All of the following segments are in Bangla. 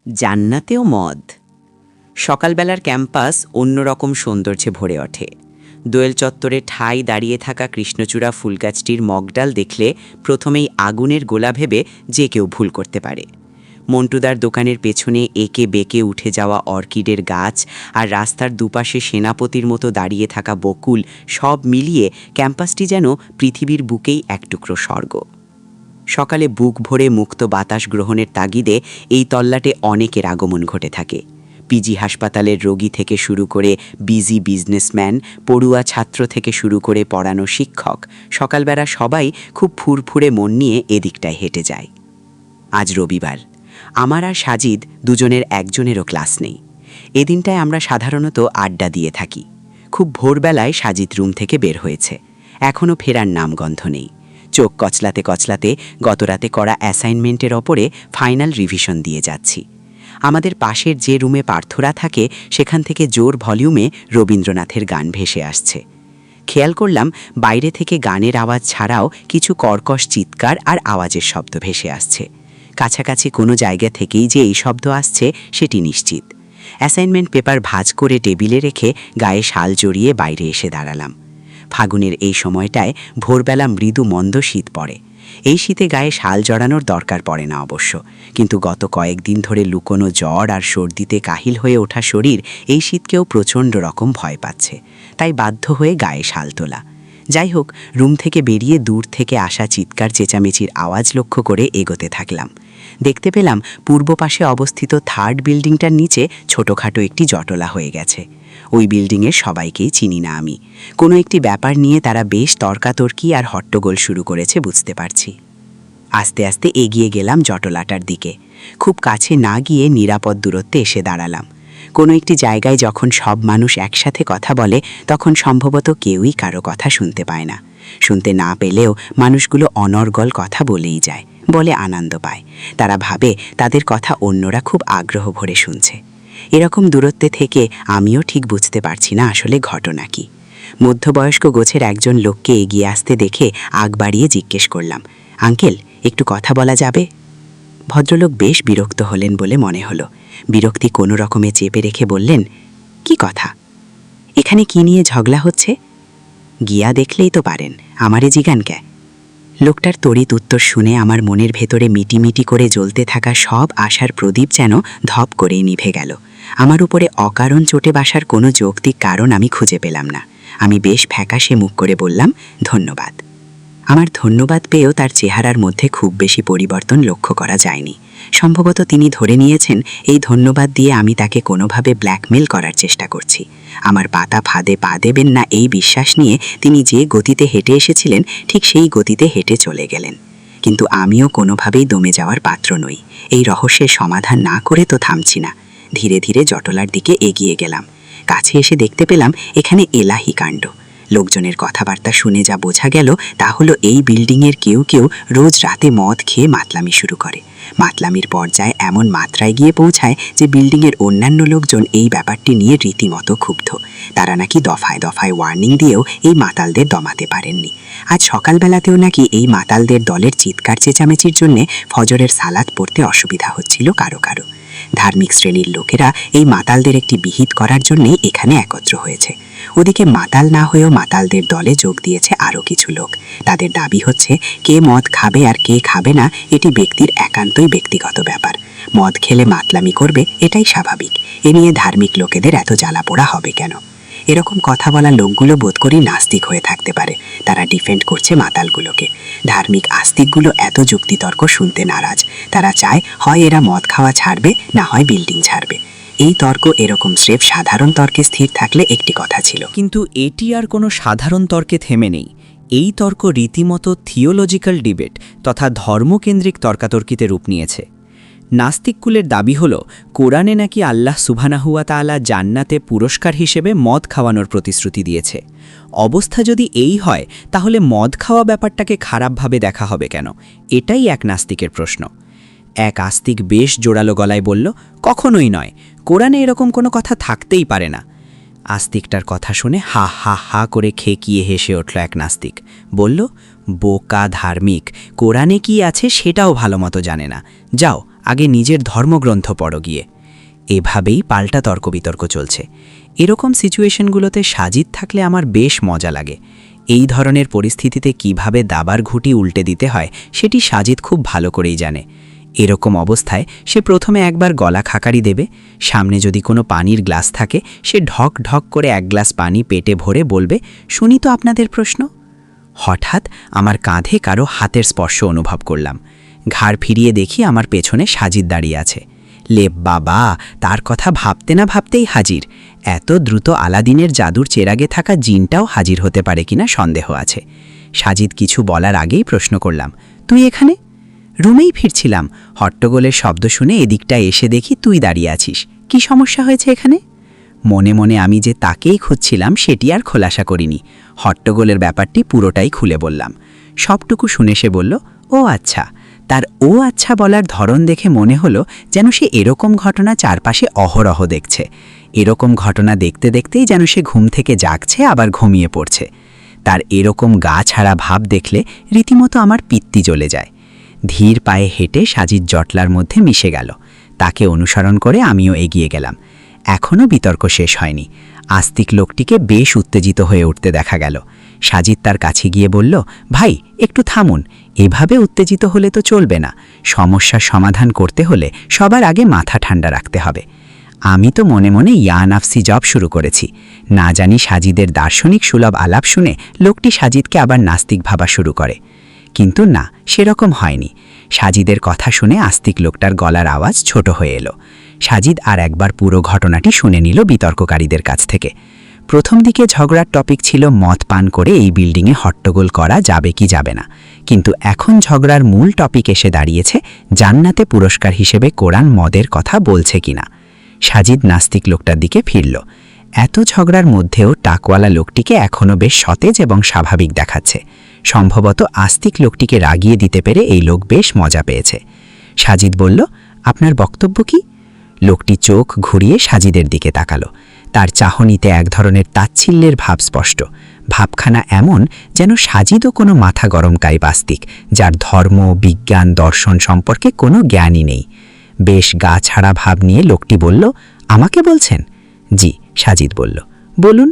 জান্নাতেও মদ। সকালবেলার ক্যাম্পাস অন্যরকম সৌন্দর্যে ভরে ওঠে। দোয়েল চত্বরে ঠাই দাঁড়িয়ে থাকা কৃষ্ণচূড়া ফুলগাছটির মগডাল দেখলে প্রথমেই আগুনের গোলা ভেবে যে কেউ ভুল করতে পারে। মন্টুদার দোকানের পেছনে একে বেঁকে উঠে যাওয়া অর্কিডের গাছ আর রাস্তার দুপাশে সেনাপতির মতো দাঁড়িয়ে থাকা বকুল, সব মিলিয়ে ক্যাম্পাসটি যেন পৃথিবীর বুকেই এক টুকরো স্বর্গ। সকালে বুক ভরে মুক্ত বাতাস গ্রহণের তাগিদে এই তল্লাটে অনেকের আগমন ঘটে থাকে। পিজি হাসপাতালের রোগী থেকে শুরু করে বিজি বিজনেসম্যান, পড়ুয়া ছাত্র থেকে শুরু করে পড়ানো শিক্ষক, সকালবেলা সবাই খুব ফুরফুরে মন নিয়ে এদিকটায় হেঁটে যায়। আজ রবিবার, আমার আর সাজিদ দুজনের একজনেরও ক্লাস নেই। এদিনটায় আমরা সাধারণত আড্ডা দিয়ে থাকি। খুব ভোরবেলায় সাজিদ রুম থেকে বের হয়েছে, এখনও ফেরার নামগন্ধ নেই। চোখ কচলাতে কচলাতে গতরাতে করা অ্যাসাইনমেন্টের ওপরে ফাইনাল রিভিশন দিয়ে যাচ্ছি। আমাদের পাশের যে রুমে পার্থরা থাকে সেখান থেকে জোর ভলিউমে রবীন্দ্রনাথের গান ভেসে আসছে। খেয়াল করলাম বাইরে থেকে গানের আওয়াজ ছাড়াও কিছু কর্কশ চিৎকার আর আওয়াজের শব্দ ভেসে আসছে। কাছাকাছি কোনো জায়গা থেকেই যে এই শব্দ আসছে সেটি নিশ্চিত। অ্যাসাইনমেন্ট পেপার ভাঁজ করে টেবিলে রেখে গায়ে শাল জড়িয়ে বাইরে এসে দাঁড়ালাম। ফাগুনের এই সময়টায় ভোরবেলা মৃদু মন্দ শীত পড়ে। এই শীতে গায়ে শাল জড়ানোর দরকার পড়ে না অবশ্য, কিন্তু গত কয়েকদিন ধরে লুকোনো জ্বর আর সর্দিতে কাহিল হয়ে ওঠা শরীর এই শীতকেও প্রচণ্ড রকম ভয় পাচ্ছে, তাই বাধ্য হয়ে গায়ে শাল তোলা। যাই হোক, রুম থেকে বেরিয়ে দূর থেকে আসা চিৎকার চেঁচামেচির আওয়াজ লক্ষ্য করে এগোতে থাকলাম। দেখতে পেলাম পূর্ব পাশে অবস্থিত থার্ড বিল্ডিংটার নিচে ছোটোখাটো একটি জটলা হয়ে গেছে। ওই বিল্ডিংয়ের সবাইকেই চিনি না আমি। কোনো একটি ব্যাপার নিয়ে তারা বেশ তর্কাতর্কি আর হট্টগোল শুরু করেছে বুঝতে পারছি। আস্তে আস্তে এগিয়ে গেলাম জটলাটার দিকে। খুব কাছে না গিয়ে নিরাপদ দূরত্বে এসে দাঁড়ালাম। কোনো একটি জায়গায় যখন সব মানুষ একসাথে কথা বলে তখন সম্ভবত কেউই কারো কথা শুনতে পায় না। শুনতে না পেলেও মানুষগুলো অনর্গল কথা বলেই যায়, বলে আনন্দ পায়। তারা ভাবে তাদের কথা অন্যরা খুব আগ্রহ ভরে শুনছে। এরকম দূরত্বে থেকে আমিও ঠিক বুঝতে পারছি না আসলে ঘটনা কি। মধ্যবয়স্ক গোছের একজন লোককে এগিয়ে আসতে দেখে আগ বাড়িয়ে জিজ্ঞেস করলাম, আঙ্কেল, একটু কথা বলা যাবে? ভদ্রলোক বেশ বিরক্ত হলেন বলে মনে হলো। বিরক্তি কোনো রকমে চেপে রেখে বললেন, কি কথা? এখানে কি নিয়ে ঝগড়া হচ্ছে? গিয়া দেখলেই তো পারেন, আমারে জিগান কে? লোকটার তড়িৎ উত্তর শুনে আমার মনের ভেতরে মিটিমিটি করে জ্বলতে থাকা সব আশার প্রদীপ যেন ধপ করেই নিভে গেল। আমার উপরে অকারণ চোটে বাসার কোনো যৌক্তিক কারণ আমি খুঁজে পেলাম না। আমি বেশ ফ্যাকাশে মুখ করে বললাম, ধন্যবাদ। আমার ধন্যবাদ পেয়েও তার চেহারার মধ্যে খুব বেশি পরিবর্তন লক্ষ্য করা যায়নি। সম্ভবত তিনি ধরে নিয়েছেন এই ধন্যবাদ দিয়ে আমি তাকে কোনোভাবে ব্ল্যাকমেল করার চেষ্টা করছি। আমার পাতা ফাঁদে পা দেবেন না এই বিশ্বাস নিয়ে তিনি যে গতিতে হেঁটে এসেছিলেন ঠিক সেই গতিতে হেঁটে চলে গেলেন। কিন্তু আমিও কোনোভাবেই দমে যাওয়ার পাত্র নই। এই রহস্যের সমাধান না করে তো থামছি না। ধীরে ধীরে জটলার দিকে এগিয়ে গেলাম। কাছে এসে দেখতে পেলাম এখানে এলাহি কাণ্ড। লোকজনের কথাবার্তা শুনে যা বোঝা গেল তা হলো এই বিল্ডিংয়ের কেউ কেউ রোজ রাতে মদ খেয়ে মাতলামি শুরু করে। মাতলামির পর্যায়ে এমন মাত্রায় গিয়ে পৌঁছায় যে বিল্ডিংয়ের অন্যান্য লোকজন এই ব্যাপারটি নিয়ে রীতিমতো ক্ষুব্ধ। তারা নাকি দফায় দফায় ওয়ার্নিং দিয়েও এই মাতালদের দমাতে পারেননি। আজ সকালবেলাতেও নাকি এই মাতালদের দলের চিৎকার চেঁচামেচির জন্যে ফজরের সালাত পড়তে অসুবিধা হচ্ছিল কারো কারো। ধার্মিক শ্রেণীর লোকেরা এই মাতালদের একটি বিহিত করার জন্যেই এখানে একত্র হয়েছে। ওদিকে মাতাল না হয়েও মাতালদের দলে যোগ দিয়েছে আরও কিছু লোক। তাদের দাবি হচ্ছে কে মদ খাবে আর কে খাবে না এটি ব্যক্তির একান্তই ব্যক্তিগত ব্যাপার। মদ খেলে মাতলামি করবে এটাই স্বাভাবিক। এ নিয়ে ধার্মিক লোকেদের এত জ্বালাপোড়া হবে কেন? এরকম কথা বলা লোকগুলো বোধ করি নাস্তিক হয়ে থাকতে পারে। তারা ডিফেন্ড করছে মাতালগুলোকে। ধার্মিক আস্তিকগুলো এত যুক্তিতর্ক শুনতে নারাজ। তারা চায় হয় এরা মদ খাওয়া ছাড়বে, না হয় বিল্ডিং ছাড়বে। এই তর্ক এরকম স্রেফ সাধারণ তর্কে স্থির থাকলে একটি কথা ছিল, কিন্তু এটি আর কোনো সাধারণ তর্কে থেমে নেই। এই তর্ক রীতিমতো থিওলজিক্যাল ডিবেট তথা ধর্মকেন্দ্রিক তর্কাতর্কিতে রূপ নিয়েছে। নাস্তিককুলের দাবি হল কোরআনে নাকি আল্লাহ সুবহানাহু ওয়া তাআলা জান্নাতে পুরস্কার হিসেবে মদ খাওয়ানোর প্রতিশ্রুতি দিয়েছে। অবস্থা যদি এই হয় তাহলে মদ খাওয়া ব্যাপারটাকে খারাপভাবে দেখা হবে কেন? এটাই এক নাস্তিকের প্রশ্ন। এক আস্তিক বেশ জোরালো গলায় বলল, কখনোই নয়, কোরআনে এরকম কোনো কথা থাকতেই পারে না। আস্তিকটার কথা শুনে হা হা হা করে খেকিয়ে হেসে উঠল এক নাস্তিক। বলল, বোকা ধার্মিক, কোরআনে কি আছে সেটাও ভালো মতো জানে না। যাও আগে নিজের ধর্মগ্রন্থ পড়ো গিয়ে। এভাবেই পাল্টা তর্ক বিতর্ক চলছে। এরকম সিচুয়েশনগুলোতে সাজিদ থাকলে আমার বেশ মজা লাগে। এই ধরনের পরিস্থিতিতে কিভাবে দাবার ঘুঁটি উল্টে দিতে হয় সেটি সাজিদ খুব ভালো করেই জানে। এরকম অবস্থায় সে প্রথমে একবার গলা খাকারি দেবে, সামনে যদি কোনো পানির গ্লাস থাকে সে ঢক ঢক করে এক গ্লাস পানি পেটে ভরে বলবে, শুনি তো আপনাদের প্রশ্ন। হঠাৎ আমার কাঁধে কারো হাতের স্পর্শ অনুভব করলাম। ঘাড় ফিরিয়ে দেখি আমার পেছনে সাজিদ দাঁড়িয়ে আছে। লে বাবা, তার কথা ভাবতে না ভাবতেই হাজির। এত দ্রুত আলাদিনের জাদুর চেরাগে থাকা জিনটাও হাজির হতে পারে কিনা সন্দেহ আছে। সাজিদ কিছু বলার আগেই প্রশ্ন করলাম, তুই এখানে? রুমেই ফিরছিলাম, হট্টগোলের শব্দ শুনে এদিকটা এসে দেখি তুই দাঁড়িয়ে আছিস। কি সমস্যা হয়েছে এখানে? মনে মনে আমি যে তাকেই খুঁজছিলাম সেটি আর খোলাসা করিনি। হট্টগোলের ব্যাপারটি পুরোটাই খুলে বললাম। সবটুকু শুনে সে বলল, ও আচ্ছা। তার ও আচ্ছা বলার ধরন দেখে মনে হলো যেন সে এরকম ঘটনা চারপাশে অহরহ দেখছে। এরকম ঘটনা দেখতে দেখতেই যেন সে ঘুম থেকে জাগছে আবার ঘুমিয়ে পড়ছে। তার এরকম গা ছাড়া ভাব দেখলে রীতিমতো আমার পিত্তি জ্বলে যায়। ধীর পায়ে হেঁটে সাজিদ জটলার মধ্যে মিশে গেল। তাকে অনুসরণ করে আমিও এগিয়ে গেলাম। এখনও বিতর্ক শেষ হয়নি। আস্তিক লোকটিকে বেশ উত্তেজিত হয়ে উঠতে দেখা গেল। সাজিদ তার কাছে গিয়ে বলল, ভাই একটু থামুন, এভাবে উত্তেজিত হলে তো চলবে না। সমস্যার সমাধান করতে হলে সবার আগে মাথা ঠান্ডা রাখতে হবে। আমি তো মনে মনে ইয়ানাফসি জব শুরু করেছি। না জানি সাজিদের দার্শনিক সুলভ আলাপ শুনে লোকটি সাজিদকে আবার নাস্তিক ভাবা শুরু করে। কিন্তু না, সেরকম হয়নি। সাজিদের কথা শুনে আস্তিক লোকটার গলার আওয়াজ ছোট হয়ে এলো। সাজিদ আর একবার পুরো ঘটনাটি শুনে নিল বিতর্ককারীদের কাছ থেকে। প্রথম দিকে ঝগড়ার টপিক ছিল মদ পান করে এই বিল্ডিংয়ে হট্টগোল করা যাবে কি যাবে না, কিন্তু এখন ঝগড়ার মূল টপিক এসে দাঁড়িয়েছে জান্নাতে পুরস্কার হিসেবে কোরআন মদের কথা বলছে কিনা। সাজিদ নাস্তিক লোকটার দিকে ফিরল। এত ঝগড়ার মধ্যেও টাকওয়ালা লোকটিকে এখনও বেশ সতেজ এবং স্বাভাবিক দেখাচ্ছে। সম্ভবত আস্তিক লোকটিকে রাগিয়ে দিতে পেরে এই লোক বেশ মজা পেয়েছে। সাজিদ বলল, আপনার বক্তব্য কি? লোকটি চোখ ঘুরিয়ে সাজিদের দিকে তাকালো। তার চাহনিতে এক ধরনের তাচ্ছিল্যের ভাব স্পষ্ট। ভাবখানা এমন যেন সাজিদও কোনো মাথা গরমকারী আস্তিক, যার ধর্ম, বিজ্ঞান, দর্শন সম্পর্কে কোনো জ্ঞানই নেই। বেশ গা ছাড়া ভাব নিয়ে লোকটি বলল, আমাকে বলছেন? জি, সাজিদ বলল। বলুন।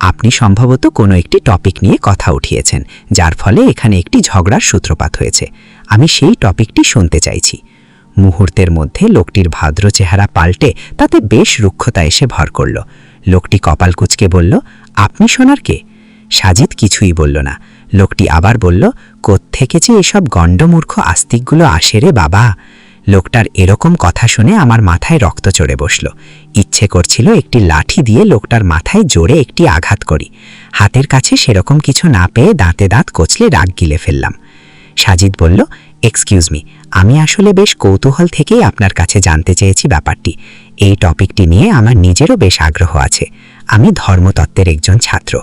আপনি সম্ভবত কোনো একটি টপিক নিয়ে কথা উঠিয়েছেন, যার ফলে এখানে একটি ঝগড়ার সূত্রপাত হয়েছে। আমি সেই টপিকটি শুনতে চাইছি। মুহূর্তের মধ্যে লোকটির ভাদ্র চেহারা পাল্টে তাতে বেশ রুক্ষতা এসে ভর করল। লোকটি কপাল কুঁচকে বলল, আপনি শোনার কে? সাজিদ কিছুই বলল না। লোকটি আবার বলল, কোত্থেকে যে এসব গণ্ডমূর্খ আস্তিকগুলো আসে রে বাবা। লোকটার এরকম কথা শুনে আমার মাথায় রক্ত চড়ে বসল। ইচ্ছে করছিল একটি লাঠি দিয়ে লোকটার মাথায় জোরে একটি আঘাত করি। হাতের কাছে সেরকম কিছু না পেয়ে দাঁতে দাঁত কচলে রাগ গিলে ফেললাম। সাজিদ বলল, এক্সকিউজ মি, আমি আসলে বেশ কৌতূহল থেকেই আপনার কাছে জানতে চেয়েছি ব্যাপারটি। এই টপিকটি নিয়ে আমার নিজেরও বেশ আগ্রহ আছে। আমি ধর্মতত্ত্বের একজন ছাত্র।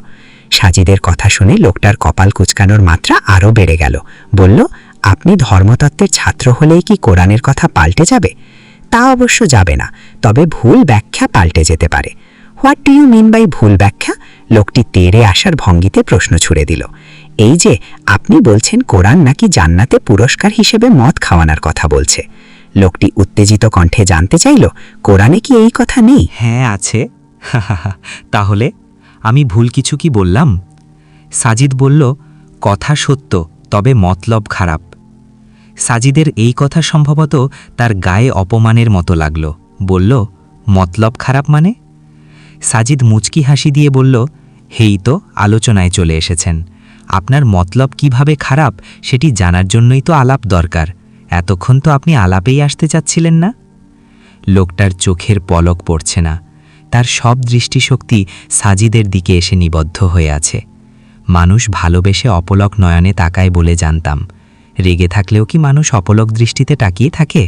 সাজিদের কথা শুনে লোকটার কপাল কুঁচকানোর মাত্রা আরও বেড়ে গেল। বলল, আপনি ধর্মতত্ত্বের ছাত্র হলেই কি কোরআনের কথা পাল্টে যাবে? তা অবশ্য যাবে না, তবে ভুল ব্যাখ্যা পাল্টে যেতে পারে। What do you mean by ভুল ব্যাখ্যা? লোকটি তেড়ে আসার ভঙ্গিতে প্রশ্ন ছুড়ে দিল। এই যে আপনি বলছেন কোরআন নাকি জান্নাতে পুরস্কার হিসেবে মদ খাওয়ানোর কথা বলছে। লোকটি উত্তেজিত কণ্ঠে জানতে চাইল, কোরআনে কি এই কথা নেই? হ্যাঁ আছে। তাহলে আমি ভুল কিছু কি বললাম? সাজিদ বলল, কথা সত্য, তবে মতলব খারাপ। সাজিদের এই কথা সম্ভবত তার গায়ে অপমানের মতো লাগল। বলল, মতলব খারাপ মানে? সাজিদ মুচকি হাসি দিয়ে বলল, হেই তো আলোচনায় চলে এসেছেন। আপনার মতলব কিভাবে খারাপ সেটি জানার জন্যই তো আলাপ দরকার। এতক্ষণ তো আপনি আলাপেই আসতে চাচ্ছিলেন না। লোকটার চোখের পলক পড়ছে না। তার সব দৃষ্টিশক্তি সাজিদের দিকে এসে নিবদ্ধ হয়ে আছে। মানুষ ভালোবেসে অপলক নয়নে তাকায় বলে জানতাম। রেগে থাকলেও কি মানুষ অপলক দৃষ্টিতে তাকিয়ে থাকে?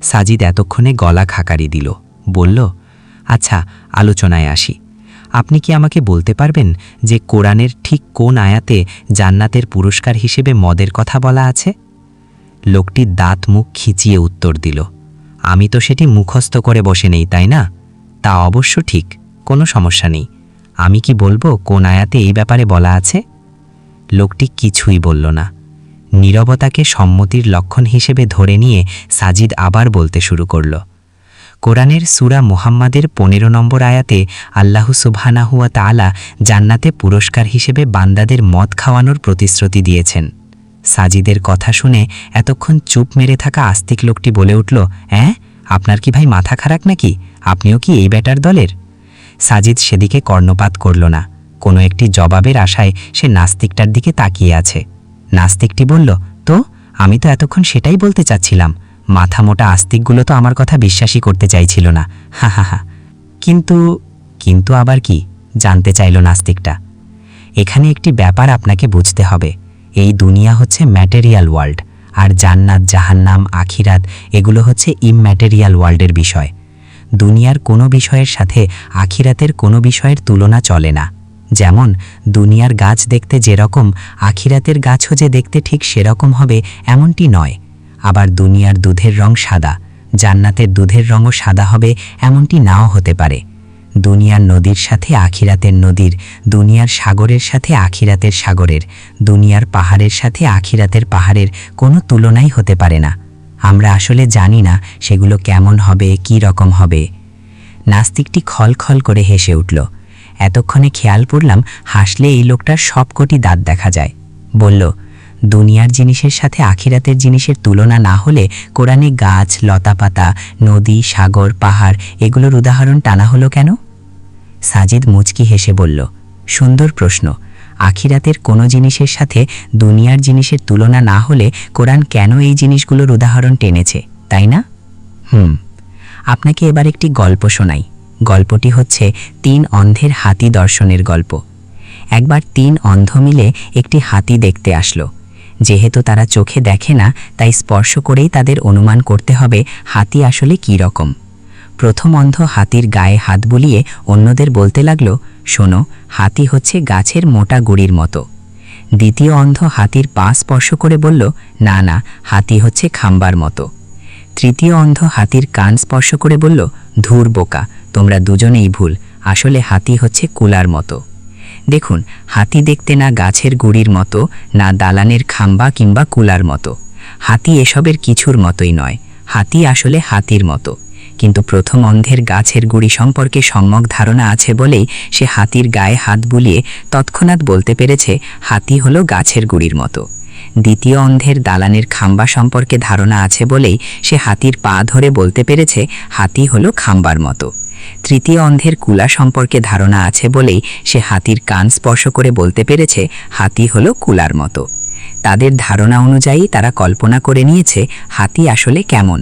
সাজিদ এতক্ষণে গলা খাকারি দিল। বলল, আচ্ছা আলোচনায় আসি। আপনি কি আমাকে বলতে পারবেন যে কোরআনের ঠিক কোন আয়াতে জান্নাতের পুরস্কার হিসেবে মদের কথা বলা আছে? লোকটি দাঁত মুখ খিচিয়ে উত্তর দিল, আমি তো সেটি মুখস্থ করে বসে নেই, তাই না? তা অবশ্য ঠিক, কোনো সমস্যা নেই। আমি কি বলবো কোন আয়াতে এই ব্যাপারে বলা আছে? লোকটি কিছুই বলল না। নীরবতাকে সম্মতির লক্ষণ হিসেবে ধরে নিয়ে সাজিদ আবার বলতে শুরু করল। কোরআনের সূরা মুহাম্মাদের 15 নম্বর আয়াতে আল্লাহ সুবহানাহু ওয়া তাআলা জান্নাতে পুরস্কার হিসেবে বান্দাদের মদ খাওয়ানোর প্রতিশ্রুতি দিয়েছেন। সাজিদের কথা শুনে এতক্ষণ চুপ মেরে থাকা আস্তিক লোকটি বলে উঠল, আপনার কি ভাই মাথা খারাপ নাকি? আপনিও কি এই ব্যাটার দলের? সাজিদ সেদিকে কর্ণপাত করল না। কোনো একটি জবাবের আশায় সে নাস্তিকটার দিকে তাকিয়ে আছে। নাস্তিকটি বলল, তো আমি তো এতক্ষণ সেটাই বলতে চাচ্ছিলাম। মাথা মোটা আস্তিকগুলো তো আমার কথা বিশ্বাসই করতে চাইছিল না। হা হা হা। কিন্তু আবার কি? জানতে চাইল নাস্তিকটা। এখানে একটি ব্যাপার আপনাকে বুঝতে হবে। এই দুনিয়া হচ্ছে ম্যাটেরিয়াল ওয়ার্ল্ড, আর জান্নাত, জাহান্নাম, আখিরাত এগুলো হচ্ছে ইমম্যাটেরিয়াল ওয়ার্ল্ডের বিষয়। দুনিয়ার কোনো বিষয়ের সাথে আখিরাতের কোনো বিষয়ের তুলনা চলে না। যেমন দুনিয়ার গাছ দেখতে যেরকম, আখিরাতের গাছও যে দেখতে ঠিক সেরকম হবে এমনটি নয়। আবার দুনিয়ার দুধের রং সাদা, জান্নাতের দুধের রঙও সাদা হবে এমনটি নাও হতে পারে। দুনিয়ার নদীর সাথে আখিরাতের নদীর, দুনিয়ার সাগরের সাথে আখিরাতের সাগরের, দুনিয়ার পাহাড়ের সাথে আখিরাতের পাহাড়ের কোনো তুলনাই হতে পারে না। আমরা আসলে জানি না সেগুলো কেমন হবে, কী রকম হবে। নাস্তিকটি খলখল করে হেসে উঠল। এতক্ষণে খেয়াল পড়লাম হাসলে এই লোকটার সবকটি দাঁত দেখা যায়। বলল, দুনিয়ার জিনিসের সাথে আখিরাতের জিনিসের তুলনা না হলে কোরআনে গাছ, লতাপাতা, নদী, সাগর, পাহাড় এগুলোর উদাহরণ টানা হলো কেন? সাজিদ মুচকি হেসে বলল, সুন্দর প্রশ্ন। আখিরাতের কোনো জিনিসের সাথে দুনিয়ার জিনিসের তুলনা না হলে কোরআন কেন এই জিনিসগুলোর উদাহরণ টেনেছে, তাই না? আপনাকে এবার একটি গল্প শোনাই। গল্পটি হচ্ছে 3 অন্ধের হাতি দর্শনের গল্প। একবার 3 অন্ধ মিলে একটি হাতি দেখতে আসলো। যেহেতু তারা চোখে দেখে না, তাই স্পর্শ করেই তাদের অনুমান করতে হবে হাতি আসলে কী রকম। প্রথম অন্ধ হাতির গায়ে হাত বুলিয়ে অন্যদের বলতে লাগলো, শোনো, হাতি হচ্ছে গাছের মোটা গুড়ির মতো। দ্বিতীয় অন্ধ হাতির পা স্পর্শ করে বলল, না না, হাতি হচ্ছে খাম্বার মতো। তৃতীয় অন্ধ হাতির কান স্পর্শ করে বলল, ধুর বোকা, তোমরা দুজনেই ভুল, আসলে হাতি হচ্ছে কুলার মতো। দেখুন, হাতি দেখতে না গাছের গুড়ির মতো, না দালানের খাম্বা কিংবা কুলার মতো। হাতি এসবের কিছুর মতোই নয়, হাতি আসলে হাতির মতো। কিন্তু প্রথম অন্ধের গাছের গুড়ি সম্পর্কে সম্যক ধারণা আছে বলেই সে হাতির গায়ে হাত বুলিয়ে তৎক্ষণাৎ বলতে পেরেছে হাতি হলো গাছের গুড়ির মতো। দ্বিতীয় অন্ধের দালানের খাম্বা সম্পর্কে ধারণা আছে বলেই সে হাতির পা ধরে বলতে পেরেছে হাতি হলো খাম্বার মতো। তৃতীয় অন্ধের কুলা সম্পর্কে ধারণা আছে বলেই সে হাতির কান স্পর্শ করে বলতে পেরেছে হাতি হলো কুলার মতো। তাদের ধারণা অনুযায়ী তারা কল্পনা করে নিয়েছে হাতি আসলে কেমন।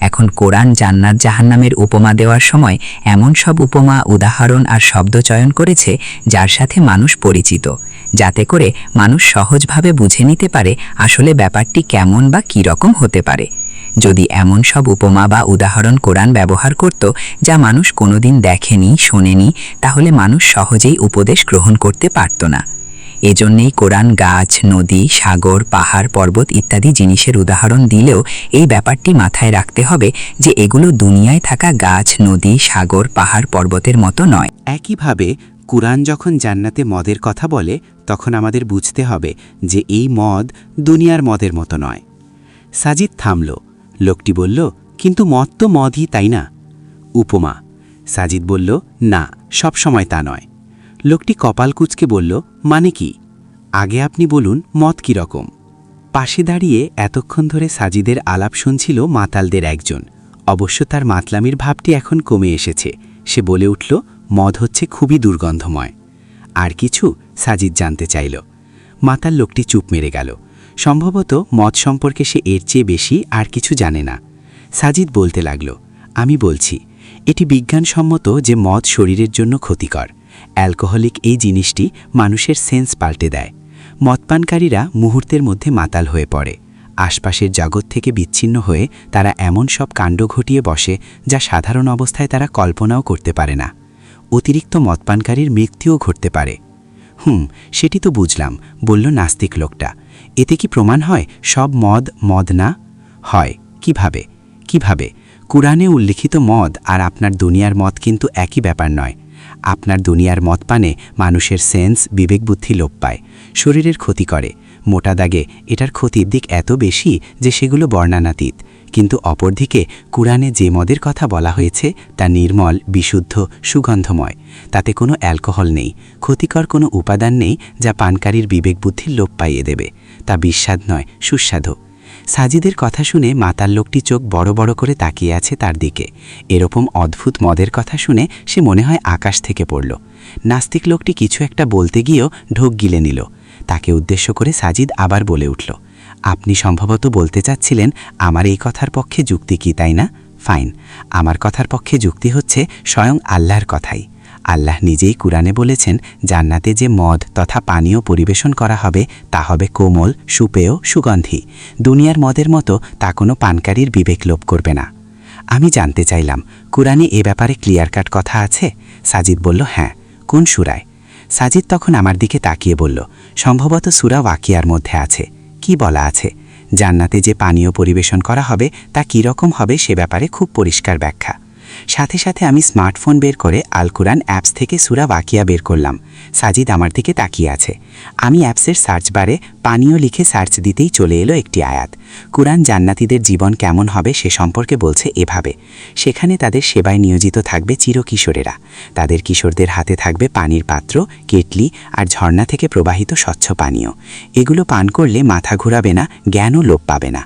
এখন কোরআন জান্নাত জাহান্নামের উপমা দেওয়ার সময় এমন সব উপমা, উদাহরণ আর শব্দ চয়ন করেছে যার সাথে মানুষ পরিচিত, যাতে করে মানুষ সহজভাবে বুঝে নিতে পারে আসলে ব্যাপারটি কেমন বা কী রকম হতে পারে। যদি এমন সব উপমা বা উদাহরণ কোরআন ব্যবহার করত যা মানুষ কোনোদিন দেখেনি, শোনেনি, তাহলে মানুষ সহজেই উপদেশ গ্রহণ করতে পারত না। এজন্যেই কোরআন গাছ, নদী, সাগর, পাহাড়, পর্বত ইত্যাদি জিনিসের উদাহরণ দিলেও এই ব্যাপারটি মাথায় রাখতে হবে যে এগুলো দুনিয়ায় থাকা গাছ, নদী, সাগর, পাহাড়, পর্বতের মতো নয়। একইভাবে কুরআন যখন জান্নাতে মদের কথা বলে তখন আমাদের বুঝতে হবে যে এই মদ দুনিয়ার মদের মতো নয়। সাজিদ থামল। লোকটি বলল, কিন্তু মদ তো মদই, তাই না? উপমা। সাজিদ বলল, না, সব সময় তা নয়। লোকটি কপাল কুঁচকে বলল, মানে কি? আগে আপনি বলুন মদ কী রকম। পাশে দাঁড়িয়ে এতক্ষণ ধরে সাজিদের আলাপ শুনছিল মাতালদের একজন। অবশ্য তার মাতলামির ভাবটি এখন কমে এসেছে। সে বলে উঠল, মদ হচ্ছে খুবই দুর্গন্ধময়। আর কিছু? সাজিদ জানতে চাইল। মাতাল লোকটি চুপ মেরে গেল। সম্ভবত মদ সম্পর্কে সে এর চেয়ে বেশি আর কিছু জানে না। সাজিদ বলতে লাগল, আমি বলছি, এটি বিজ্ঞানসম্মত যে মদ শরীরের জন্য ক্ষতিকর। অ্যালকোহলিক এই জিনিসটি মানুষের সেন্স পাল্টে দেয়। মদপানকারীরা মুহূর্তের মধ্যে মাতাল হয়ে পড়ে। আশপাশের জগৎ থেকে বিচ্ছিন্ন হয়ে তারা এমন সব কাণ্ড ঘটিয়ে বসে যা সাধারণ অবস্থায় তারা কল্পনাও করতে পারে না। অতিরিক্ত মদপানকারীর মৃত্যুও ঘটতে পারে। সেটি তো বুঝলাম, বলল নাস্তিক লোকটা। এতে কি প্রমাণ হয় সব মদ মদ না? হয়। কিভাবে? কুরআনে উল্লিখিত মদ আর আপনার দুনিয়ার মদ কিন্তু একই ব্যাপার নয়। আপনার দুনিয়ার মদ পানে মানুষের সেন্স বিবেকবুদ্ধি লোপ পায়, শরীরের ক্ষতি করে। মোটা দাগে এটার ক্ষতির দিক এত বেশি যে সেগুলো বর্ণনাতীত। কিন্তু অপরদিকে কুরআনে যে মদের কথা বলা হয়েছে তা নির্মল, বিশুদ্ধ, সুগন্ধময়। তাতে কোনো অ্যালকোহল নেই, ক্ষতিকর কোনো উপাদান নেই যা পানকারীর বিবেকবুদ্ধির লোপ পাইয়ে দেবে। তা বিস্বাদ নয়, সুস্বাদু। সাজিদের কথা শুনে মাতাল লোকটি চোখ বড় বড় করে তাকিয়ে আছে তার দিকে। এরকম অদ্ভুত মদের কথা শুনে সে মনে হয় আকাশ থেকে পড়ল। নাস্তিক লোকটি কিছু একটা বলতে গিয়েও ঢোক গিলে নিল। তাকে উদ্দেশ্য করে সাজিদ আবার বলে উঠল, আপনি সম্ভবত বলতে চাচ্ছিলেন আমার এই কথার পক্ষে যুক্তি কি, তাই না? ফাইন, আমার কথার পক্ষে যুক্তি হচ্ছে স্বয়ং আল্লাহর কথাই। আল্লাহ নিজেই কুরআনে বলেছেন, জান্নাতে যে মদ তথা পানীয় পরিবেশন করা হবে তা হবে কোমল, সুপেয়, সুগন্ধি। দুনিয়ার মদের মতো তা কোনো পানকারীর বিবেক লোপ করবে না। আমি জানতে চাইলাম, কুরআনে এ ব্যাপারে ক্লিয়ার কাট কথা আছে? সাজিদ বলল, হ্যাঁ। কোন সূরায়? সাজিদ তখন আমার দিকে তাকিয়ে বলল, সম্ভবত সূরা ওয়াকিয়ার মধ্যে আছে। কি বলা আছে? জান্নাতে যে পানীয় পরিবেশন করা হবে তা কীরকম হবে সে ব্যাপারে খুব পরিষ্কার ব্যাখ্যা। সাথে সাথে আমি স্মার্টফোন বের করে আল কুরআন অ্যাপস থেকে সূরা ওয়াকিয়া বের করলাম। সাজিদ আমার দিকে তাকিয়ে আছে। আমি অ্যাপসের সার্চ বারে পানীয় লিখে সার্চ দিতেই চলে এলো একটি আয়াত। কুরআন জান্নাতীদের জীবন কেমন হবে সে সম্পর্কে বলছে এভাবে, সেখানে তাদের সেবায় নিয়োজিত থাকবে চিরকিশোরেরা। তাদের কিশোরদের হাতে থাকবে পানির পাত্র, কেটলি আর ঝর্ণা থেকে প্রবাহিত স্বচ্ছ পানীয়। এগুলো পান করলে মাথা ঘুরাবে না, জ্ঞানও লোপ পাবে না।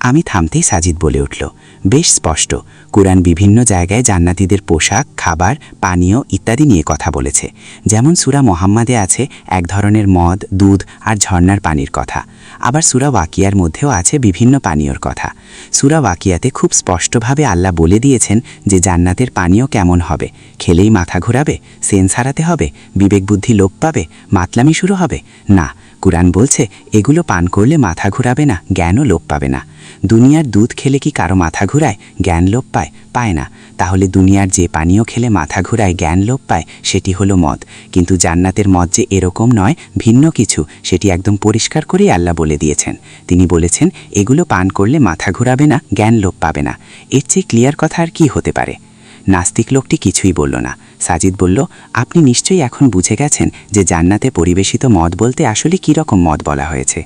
আমি থামতেই সাজিদ বলে উঠল, বেশ স্পষ্ট, কুরআন বিভিন্ন জায়গায় জান্নাতীদের পোশাক, খাবার, পানীয় ইত্যাদি নিয়ে কথা বলেছে। যেমন সূরা মুহাম্মাদে আছে এক ধরনের মদ, দুধ আর ঝর্ণার পানির কথা। আবার সূরা ওয়াকিয়ার মধ্যেও আছে বিভিন্ন পানীয়র কথা। সূরা ওয়াকিয়াতে খুব স্পষ্টভাবে আল্লাহ বলে দিয়েছেন যে জান্নাতের পানীয় কেমন হবে। খেলেই মাথা ঘোরাবে, সেন্স হারাতে হবে, বিবেকবুদ্ধি লোপ পাবে, মাতলামি শুরু হবে? না, কুরআন বলছে এগুলো পান করলে মাথা ঘুরাবে না, জ্ঞানও লোপ পাবে না। দুনিয়ার দুধ খেলে কি কারো মাথা ঘুরায়, জ্ঞান লোপ পায়? পায় না। তাহলে দুনিয়ার যে পানীয় খেলে মাথা ঘুরায়, জ্ঞান লোপ পায়, সেটি হলো মদ। কিন্তু জান্নাতের মদ যে এরকম নয়, ভিন্ন কিছু, সেটি একদম পরিষ্কার করেই আল্লাহ বলে দিয়েছেন। তিনি বলেছেন এগুলো পান করলে মাথা ঘুরাবে না, জ্ঞান লোপ পাবে না। এর চেয়ে ক্লিয়ার কথা আর কি হতে পারে? নাস্তিক লোকটি কিছুই বলল না। সাজিদ বলল, আপনি নিশ্চয়ই এখন বুঝে গেছেন যে জান্নাতে পরিবেশিত মদ বলতে আসলে কী রকম মদ বলা হয়েছে।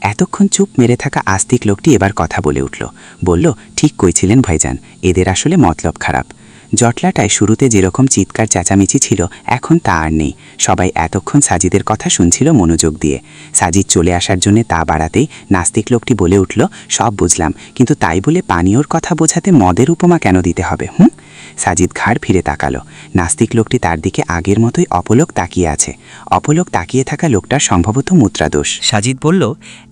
এতক্ষণ চুপ মেরে থাকা আস্তিক লোকটি এবার কথা বলে উঠল। বলল, ঠিক কইছিলেন ভাইজান, এদের আসলে মতলব খারাপ। জটলাটায় শুরুতে যেরকম চিৎকার চেঁচামেচি ছিল এখন তা আর নেই। সবাই এতক্ষণ সাজিদের কথা শুনছিল মনোযোগ দিয়ে। সাজিদ চলে আসার জন্য তা বাড়াতেই নাস্তিক লোকটি বলে উঠল, সব বুঝলাম, কিন্তু তাই বলে পানীয়র কথা বোঝাতে মদের উপমা কেন দিতে হবে? সাজিদ ঘাড় ফিরে তাকালো। নাস্তিক লোকটি তার দিকে আগের মতোই অপলক তাকিয়ে আছে। অপলক তাকিয়ে থাকা লোকটার সম্ভবত মুদ্রাদোষ। সাজিদ বলল,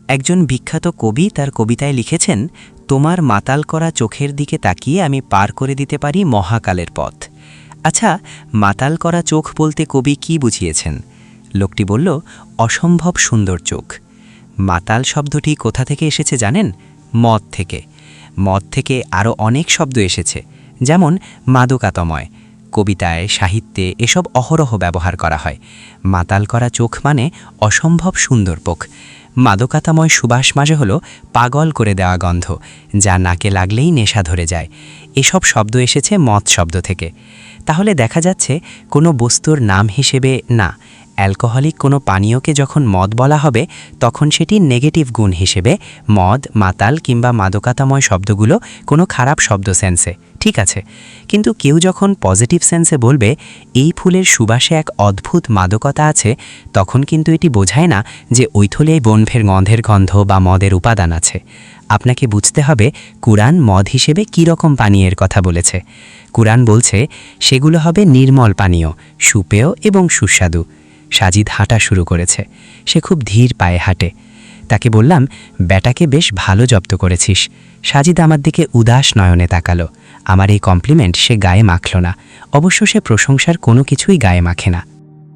একজন বিখ্যাত কবি তার কবিতায় লিখেছেন, তোমার মাতাল করা চোখের দিকে তাকিয়ে আমি পার করে দিতে পারি মহাকালের পথ। আচ্ছা, মাতাল করা চোখ বলতে কবি কি বুঝিয়েছেন? লোকটি বলল, অসম্ভব সুন্দর চোখ। মাতাল শব্দটি কোথা থেকে এসেছে জানেন? মদ থেকে। মদ থেকে আরও অনেক শব্দ এসেছে, যেমন মাদকাতময়। কবিতায়, সাহিত্যে এসব অহরহ ব্যবহার করা হয়। মাতাল করা চোখ মানে অসম্ভব সুন্দর চোখ। মাদকাতাময় সুবাস মাঝে হলো পাগল করে দেওয়া গন্ধ, যা নাকে লাগলেই নেশা ধরে যায়। এসব শব্দ এসেছে মদ শব্দ থেকে। তাহলে দেখা যাচ্ছে কোনো বস্তুর নাম হিসেবে না, অ্যালকোহলিক কোনো পানীয়কে যখন মদ বলা হবে তখন সেটি নেগেটিভ গুণ হিসেবে মদ, মাতাল কিংবা মাদকাতাময় শব্দগুলো কোনো খারাপ শব্দ সেন্সে, ঠিক আছে। কিন্তু কেউ যখন পজিটিভ সেন্সে বলবে এই ফুলের সুবাসে এক অদ্ভুত মাদকতা আছে, তখন কিন্তু এটি বোঝায় না যে ওই থলেই বনভের গন্ধের গন্ধ বা মদের উপাদান আছে। আপনাকে বুঝতে হবে কুরআন মদ হিসেবে কী রকম পানীয়ের কথা বলেছে। কুরআন বলছে সেগুলো হবে নির্মল পানীয়, সুপেয় এবং সুস্বাদু। সাজিদ হাঁটা শুরু করেছে। সে খুব ধীর পায়ে হাঁটে। তাকে বললাম, ব্যাটাকে বেশ ভালো জব্দ করেছিস। সাজিদ আমার দিকে উদাস নয়নে তাকালো। আমার এই কমপ্লিমেন্ট সে গায়ে মাখল না। অবশ্য সে প্রশংসার কোনো কিছুই গায়ে মাখে না।